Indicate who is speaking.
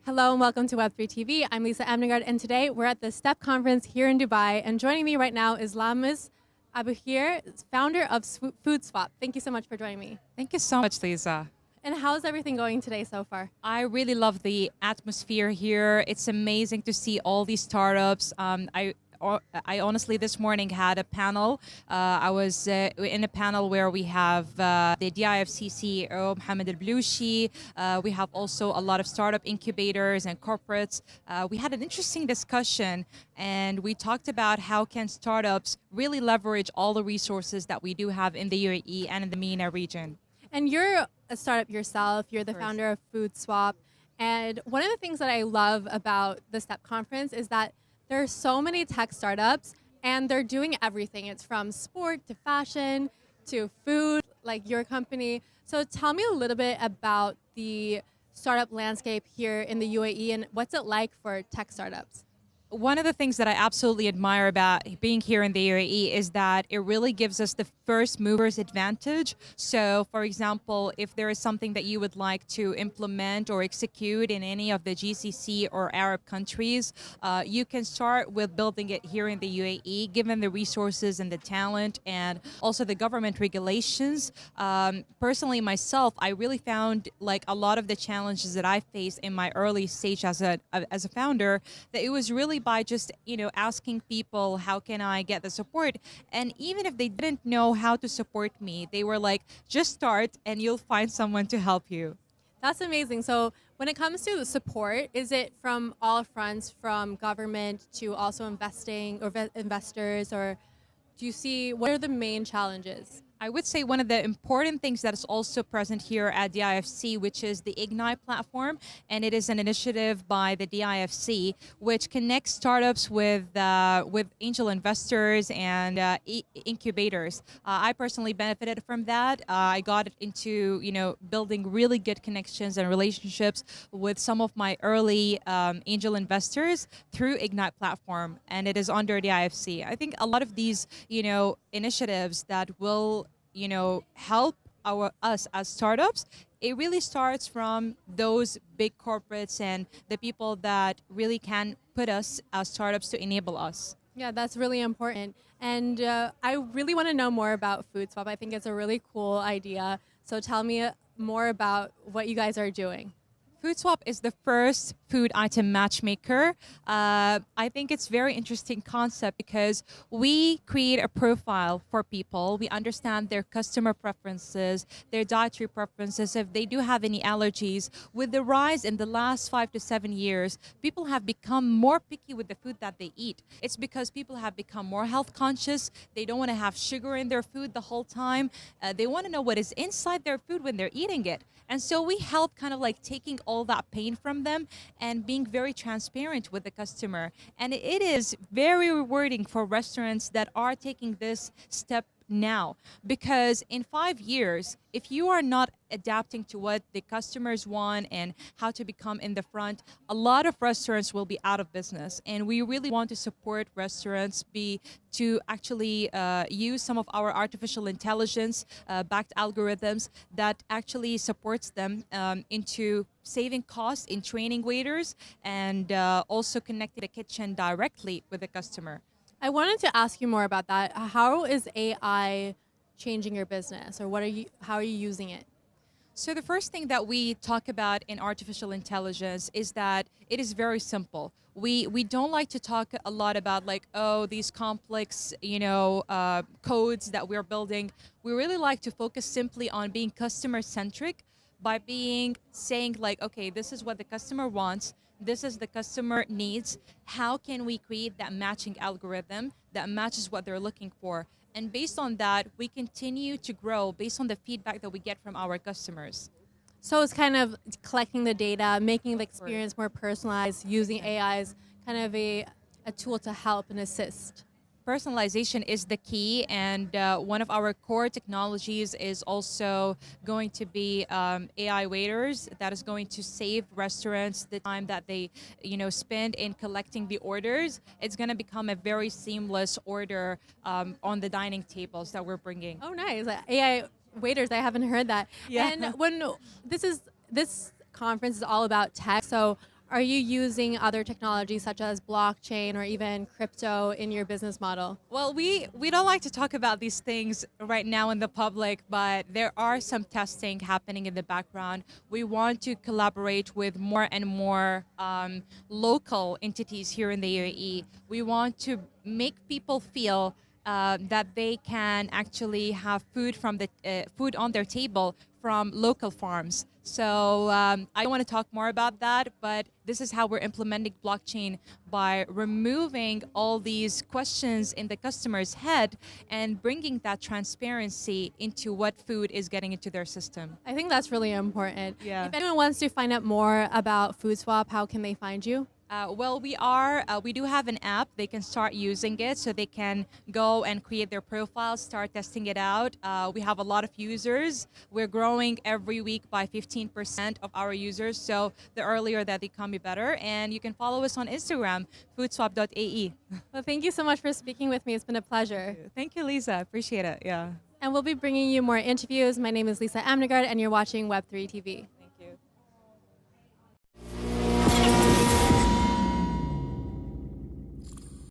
Speaker 1: Hello and welcome to Web3 TV. I'm Lisa Amnegard, and today we're at the STEP conference here in Dubai. And joining me right now is Lamis, Abualkheir, founder of Foodswap. Thank you so much for joining me.
Speaker 2: Thank you so much, Lisa.
Speaker 1: And how's everything going today so far?
Speaker 2: I really love the atmosphere here. It's amazing to see all these startups. I honestly this morning had a panel. I was in a panel where we have the DIFC CEO, Mohammed Al-Blushi. We have also a lot of startup incubators and corporates. We had an interesting discussion, and we talked about how can startups really leverage all the resources that we do have in the UAE and in the MENA region.
Speaker 1: And you're a startup yourself. You're the founder of Foodswap. And one of the things that I love about the STEP conference is that there are so many tech startups, and they're doing everything. It's from sport to fashion to food, like your company. So tell me a little bit about the startup landscape here in the UAE and what's it like for tech startups?
Speaker 2: One of the things that I absolutely admire about being here in the UAE is that it really gives us the first movers advantage. So, for example, if there is something that you would like to implement or execute in any of the GCC or Arab countries, you can start with building it here in the UAE, given the resources and the talent and also the government regulations. Personally, myself, I really found like a lot of the challenges that I faced in my early stage as a founder, that it was really by just, asking people, how can I get the support? And even if they didn't know how to support me, they were like, just start and you'll find someone to help you.
Speaker 1: That's amazing. So when it comes to support, is it from all fronts, from government to also investing or investors, or do you see what are the main challenges?
Speaker 2: I would say one of the important things that is also present here at DIFC, which is the Ignite platform, and it is an initiative by the DIFC, which connects startups with angel investors and incubators. I personally benefited from that. I got into building really good connections and relationships with some of my early angel investors through Ignite platform, and it is under DIFC. I think a lot of these initiatives that will help us as startups, it really starts from those big corporates and the people that really can put us as startups to enable us.
Speaker 1: Yeah, that's really important. And I really want to know more about Foodswap. I think it's a really cool idea. So tell me more about what you guys are doing.
Speaker 2: Foodswap is the first food item matchmaker. I think it's very interesting concept because we create a profile for people. We understand their customer preferences, their dietary preferences, if they do have any allergies. With the rise in the last 5 to 7 years, people have become more picky with the food that they eat. It's because people have become more health conscious. They don't want to have sugar in their food the whole time. They want to know what is inside their food when they're eating it. And so we help kind of like taking all that pain from them and being very transparent with the customer. And it is very rewarding for restaurants that are taking this step now, because in 5 years, if you are not adapting to what the customers want and how to become in the front, a lot of restaurants will be out of business. And we really want to support restaurants to actually use some of our artificial intelligence backed algorithms that actually supports them into saving costs in training waiters and also connecting the kitchen directly with the customer.
Speaker 1: I wanted to ask you more about that. How is AI changing your business, or how are you using it?
Speaker 2: So the first thing that we talk about in artificial intelligence is that it is very simple. We don't like to talk a lot about like, oh, these complex, codes that we're building. We really like to focus simply on being customer centric by saying like, okay, this is what the customer wants. This is the customer needs. How can we create that matching algorithm that matches what they're looking for? And based on that, we continue to grow based on the feedback that we get from our customers.
Speaker 1: So it's kind of collecting the data, making the experience more personalized, using AI as kind of a tool to help and assist.
Speaker 2: Personalization is the key, and one of our core technologies is also going to be AI waiters. That is going to save restaurants the time that they spend in collecting the orders. It's going to become a very seamless order on the dining tables that we're bringing.
Speaker 1: Oh, nice. AI waiters, I haven't heard that.
Speaker 2: Yeah.
Speaker 1: And when this conference is all about tech, so are you using other technologies such as blockchain or even crypto in your business model?
Speaker 2: Well, we don't like to talk about these things right now in the public, but there are some testing happening in the background. We want to collaborate with more and more local entities here in the UAE. We want to make people feel that they can actually have food from the food on their table from local farms. So I don't want to talk more about that, but this is how we're implementing blockchain by removing all these questions in the customer's head and bringing that transparency into what food is getting into their system.
Speaker 1: I think that's really important.
Speaker 2: Yeah.
Speaker 1: If anyone wants to find out more about Foodswap, how can they find you?
Speaker 2: Well, we do have an app. They can start using it, so they can go and create their profile, start testing it out. We have a lot of users. We're growing every week by 15% of our users. So the earlier that they come, the better. And you can follow us on Instagram, foodswap.ae.
Speaker 1: Well, thank you so much for speaking with me. It's been a pleasure.
Speaker 2: Thank you, Lisa. Appreciate it. Yeah.
Speaker 1: And we'll be bringing you more interviews. My name is Lisa Amnegard, and you're watching Web3 TV.